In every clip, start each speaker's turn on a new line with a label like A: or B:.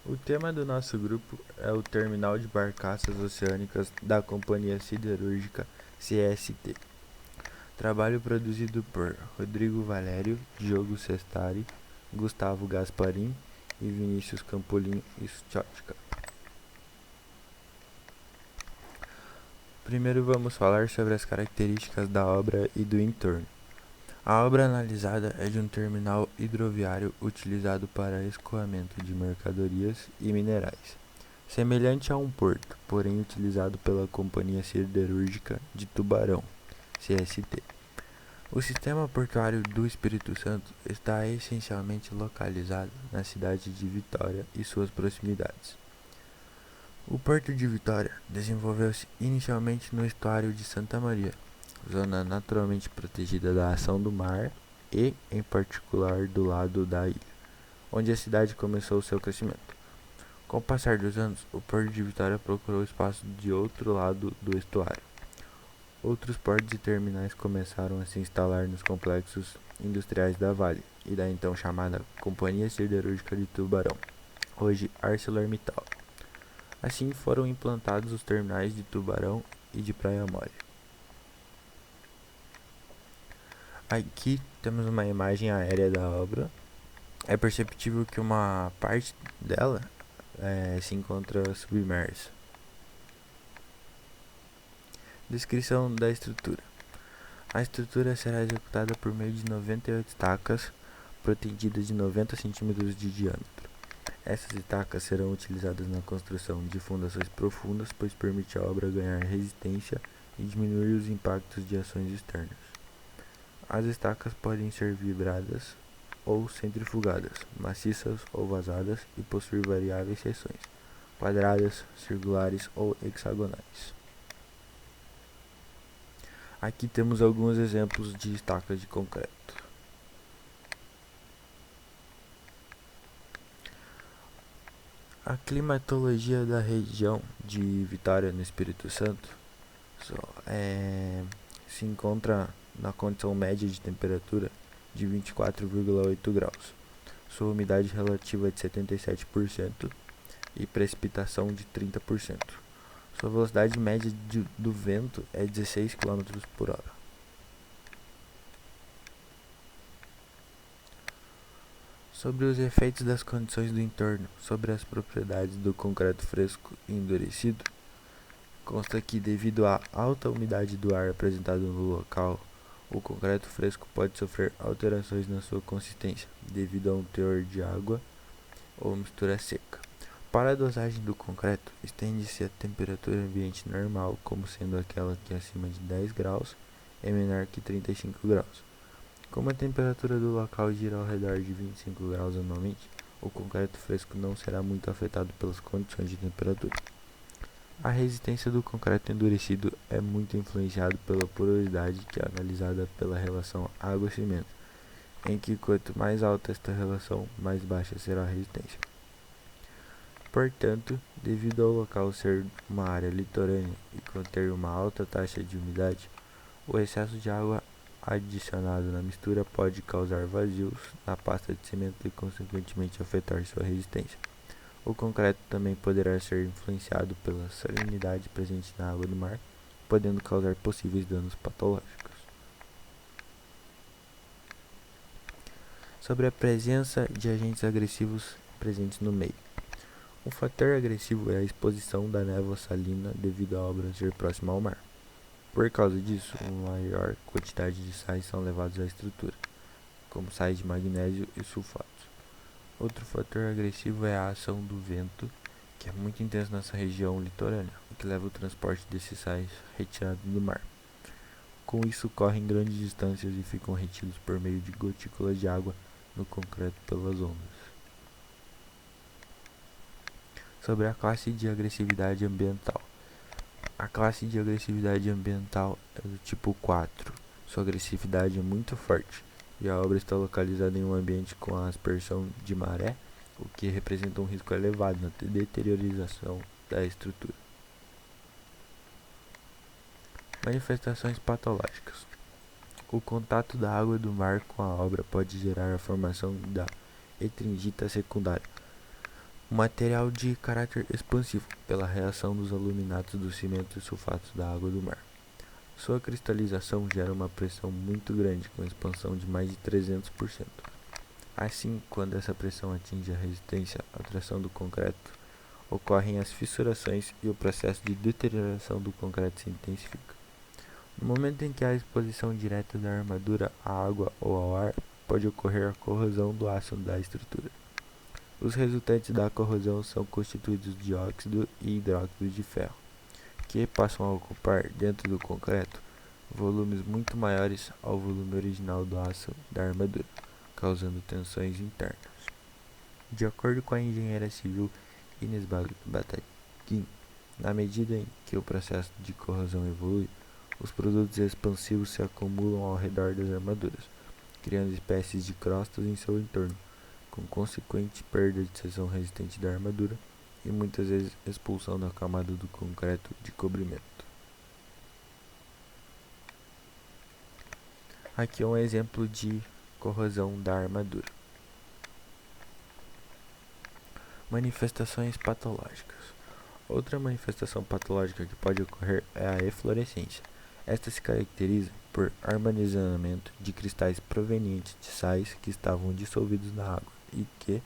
A: O tema do nosso grupo é o Terminal de Barcaças Oceânicas da Companhia Siderúrgica CST. Trabalho produzido por Rodrigo Valério, Diogo Sestari, Gustavo Gasparim e Vinícius Campolin Stiotka. Primeiro vamos falar sobre as características da obra e do entorno. A obra analisada é de um terminal hidroviário utilizado para escoamento de mercadorias e minerais, semelhante a um porto, porém utilizado pela Companhia Siderúrgica de Tubarão, CST. O sistema portuário do Espírito Santo está essencialmente localizado na cidade de Vitória e suas proximidades. O Porto de Vitória desenvolveu-se inicialmente no estuário de Santa Maria, zona naturalmente protegida da ação do mar e, em particular, do lado da ilha, onde a cidade começou seu crescimento. Com o passar dos anos, o Porto de Vitória procurou espaço de outro lado do estuário. Outros portos e terminais começaram a se instalar nos complexos industriais da Vale e da então chamada Companhia Siderúrgica de Tubarão, hoje ArcelorMittal. Assim foram implantados os terminais de Tubarão e de Praia Mole. Aqui temos uma imagem aérea da obra. É perceptível que uma parte dela se encontra submersa. Descrição da estrutura. A estrutura será executada por meio de 98 estacas, protendidas de 90 cm de diâmetro. Essas estacas serão utilizadas na construção de fundações profundas, pois permite à obra ganhar resistência e diminuir os impactos de ações externas. As estacas podem ser vibradas ou centrifugadas, maciças ou vazadas e possuir variáveis seções, quadradas, circulares ou hexagonais. Aqui temos alguns exemplos de estacas de concreto. A climatologia da região de Vitória, no Espírito Santo, se encontra na condição média de temperatura de 24,8 graus. Sua umidade relativa é de 77% e precipitação de 30%. Sua velocidade média do vento é 16 km por hora. Sobre os efeitos das condições do entorno sobre as propriedades do concreto fresco e endurecido, consta que, devido à alta umidade do ar apresentado no local, o concreto fresco pode sofrer alterações na sua consistência, devido a um teor de água ou mistura seca. Para a dosagem do concreto, estende-se a temperatura ambiente normal, como sendo aquela que acima de 10 graus é menor que 35 graus. Como a temperatura do local gira ao redor de 25 graus anualmente, o concreto fresco não será muito afetado pelas condições de temperatura. A resistência do concreto endurecido é muito influenciada pela porosidade, que é analisada pela relação água-cimento, em que quanto mais alta esta relação, mais baixa será a resistência. Portanto, devido ao local ser uma área litorânea e conter uma alta taxa de umidade, o excesso de água adicionado na mistura pode causar vazios na pasta de cimento e consequentemente afetar sua resistência. O concreto também poderá ser influenciado pela salinidade presente na água do mar, podendo causar possíveis danos patológicos. Sobre a presença de agentes agressivos presentes no meio. Um fator agressivo é a exposição da névoa salina devido à obra ser próxima ao mar. Por causa disso, uma maior quantidade de sais são levados à estrutura, como sais de magnésio e sulfatos. Outro fator agressivo é a ação do vento, que é muito intenso nessa região litorânea, o que leva o transporte desses sais retirados do mar. Com isso, correm grandes distâncias e ficam retidos por meio de gotículas de água no concreto pelas ondas. Sobre a classe de agressividade ambiental. A classe de agressividade ambiental é do tipo 4. Sua agressividade é muito forte e a obra está localizada em um ambiente com a aspersão de maré, o que representa um risco elevado na deteriorização da estrutura. Manifestações patológicas. O contato da água do mar com a obra pode gerar a formação da etringita secundária, Um material de caráter expansivo pela reação dos aluminatos do cimento e sulfatos da água do mar. Sua cristalização gera uma pressão muito grande, com expansão de mais de 300%. Assim, quando essa pressão atinge a resistência à tração do concreto, ocorrem as fissurações e o processo de deterioração do concreto se intensifica. No momento em que há exposição direta da armadura à água ou ao ar, pode ocorrer a corrosão do aço da estrutura. Os resultantes da corrosão são constituídos de óxido e hidróxido de ferro, que passam a ocupar, dentro do concreto, volumes muito maiores ao volume original do aço da armadura, causando tensões internas. De acordo com a engenheira civil Ines Bataguin, na medida em que o processo de corrosão evolui, os produtos expansivos se acumulam ao redor das armaduras, criando espécies de crostas em seu entorno, com consequente perda de seção resistente da armadura e muitas vezes expulsão da camada do concreto de cobrimento. Aqui é um exemplo de corrosão da armadura. Manifestações patológicas. Outra manifestação patológica que pode ocorrer é a eflorescência. Esta se caracteriza por armazenamento de cristais provenientes de sais que estavam dissolvidos na água e que,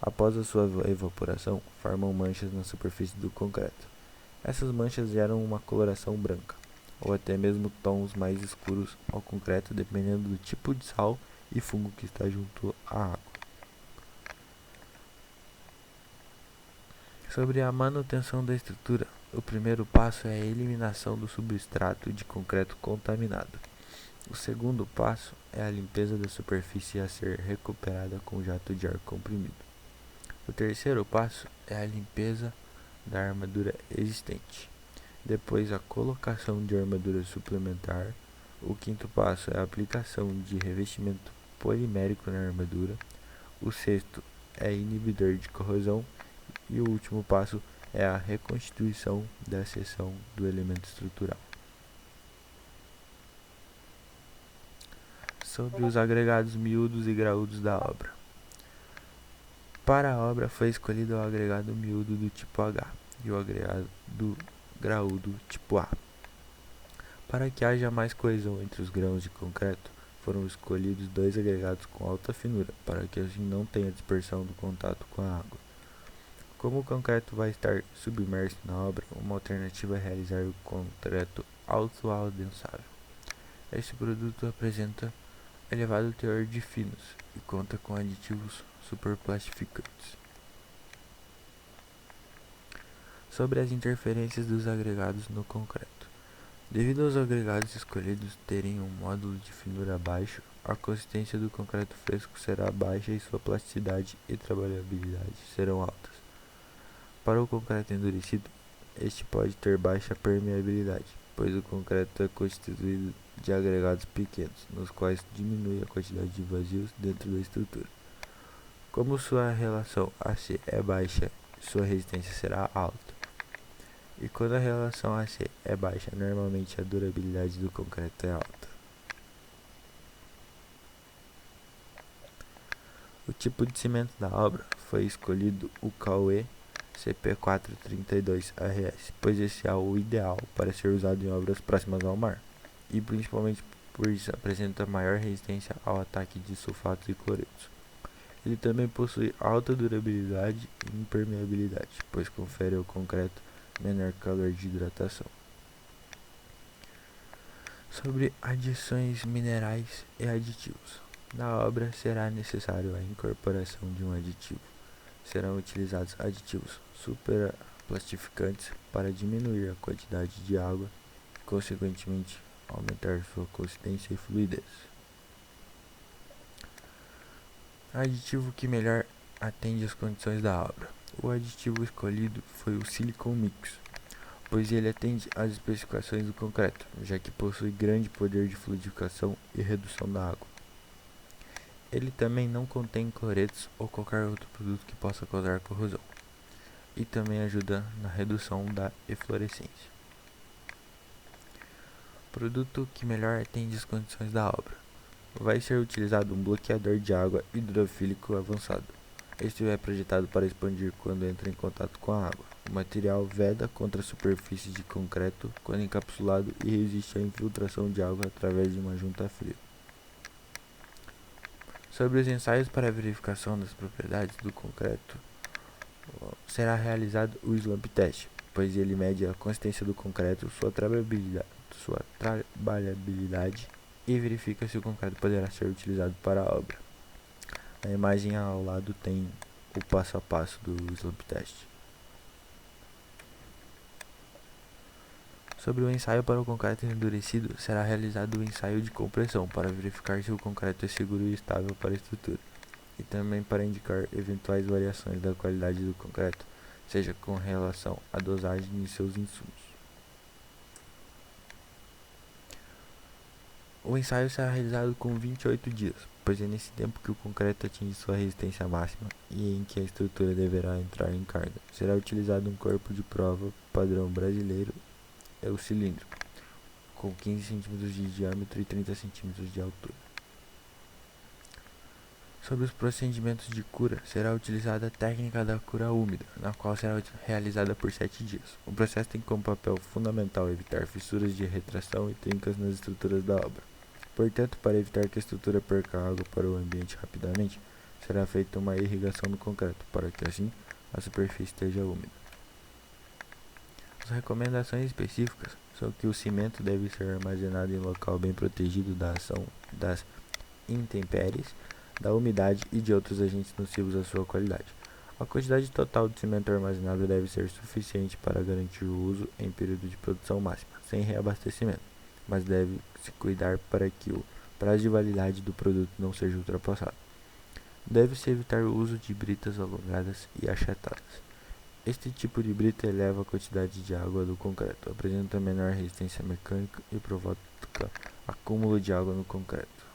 A: após a sua evaporação, formam manchas na superfície do concreto. Essas manchas geram uma coloração branca, ou até mesmo tons mais escuros ao concreto, dependendo do tipo de sal e fungo que está junto à água. Sobre a manutenção da estrutura, o primeiro passo é a eliminação do substrato de concreto contaminado. O segundo passo é a limpeza da superfície a ser recuperada com jato de ar comprimido. O terceiro passo é a limpeza da armadura existente. Depois, a colocação de armadura suplementar. O quinto passo é a aplicação de revestimento polimérico na armadura. O sexto é inibidor de corrosão. E o último passo é a reconstituição da seção do elemento estrutural. Sobre os agregados miúdos e graúdos da obra. Para a obra foi escolhido o agregado miúdo do tipo H e o agregado graúdo tipo A. Para que haja mais coesão entre os grãos de concreto, foram escolhidos dois agregados com alta finura, para que assim não tenha dispersão do contato com a água. Como o concreto vai estar submerso na obra, uma alternativa é realizar o concreto autoadensável. Este produto apresenta elevado teor de finos e conta com aditivos superplastificantes. Sobre as interferências dos agregados no concreto. Devido aos agregados escolhidos terem um módulo de finura baixo, a consistência do concreto fresco será baixa e sua plasticidade e trabalhabilidade serão altas. Para o concreto endurecido, este pode ter baixa permeabilidade, pois o concreto é constituído de agregados pequenos, nos quais diminui a quantidade de vazios dentro da estrutura. Como sua relação AC é baixa, sua resistência será alta. E quando a relação AC é baixa, normalmente a durabilidade do concreto é alta. O tipo de cimento da obra foi escolhido o Cauê CP432RS, pois esse é o ideal para ser usado em obras próximas ao mar, e principalmente por isso apresenta maior resistência ao ataque de sulfatos e cloretos. Ele também possui alta durabilidade e impermeabilidade, pois confere ao concreto menor calor de hidratação. Sobre adições minerais e aditivos. Na obra será necessário a incorporação de um aditivo. Serão utilizados aditivos superplastificantes para diminuir a quantidade de água e, consequentemente, aumentar sua consistência e fluidez. Aditivo que melhor atende às condições da obra. O aditivo escolhido foi o Silicon Mix, pois ele atende às especificações do concreto, já que possui grande poder de fluidificação e redução da água. Ele também não contém cloretos ou qualquer outro produto que possa causar corrosão, e também ajuda na redução da eflorescência. Produto que melhor atende às condições da obra. Vai ser utilizado um bloqueador de água hidrofílico avançado. Este é projetado para expandir quando entra em contato com a água. O material veda contra superfícies de concreto quando encapsulado e resiste à infiltração de água através de uma junta fria. Sobre os ensaios para a verificação das propriedades do concreto, será realizado o slump test, pois ele mede a consistência do concreto, sua trabalhabilidade e verifica se o concreto poderá ser utilizado para a obra. A imagem ao lado tem o passo a passo do slump test. Sobre o ensaio para o concreto endurecido, será realizado o ensaio de compressão para verificar se o concreto é seguro e estável para a estrutura, e também para indicar eventuais variações da qualidade do concreto, seja com relação à dosagem e seus insumos. O ensaio será realizado com 28 dias, pois é nesse tempo que o concreto atinge sua resistência máxima e em que a estrutura deverá entrar em carga. Será utilizado um corpo de prova padrão brasileiro, o cilíndrico, com 15 cm de diâmetro e 30 cm de altura. Sobre os procedimentos de cura, será utilizada a técnica da cura úmida, na qual será realizada por 7 dias. O processo tem como papel fundamental evitar fissuras de retração e trincas nas estruturas da obra. Portanto, para evitar que a estrutura perca água para o ambiente rapidamente, será feita uma irrigação do concreto, para que assim a superfície esteja úmida. As recomendações específicas são que o cimento deve ser armazenado em local bem protegido da ação das intempéries, da umidade e de outros agentes nocivos à sua qualidade. A quantidade total de cimento armazenado deve ser suficiente para garantir o uso em período de produção máxima, sem reabastecimento, mas deve-se cuidar para que o prazo de validade do produto não seja ultrapassado. Deve-se evitar o uso de britas alongadas e achatadas. Este tipo de brita eleva a quantidade de água do concreto, apresenta menor resistência mecânica e provoca acúmulo de água no concreto.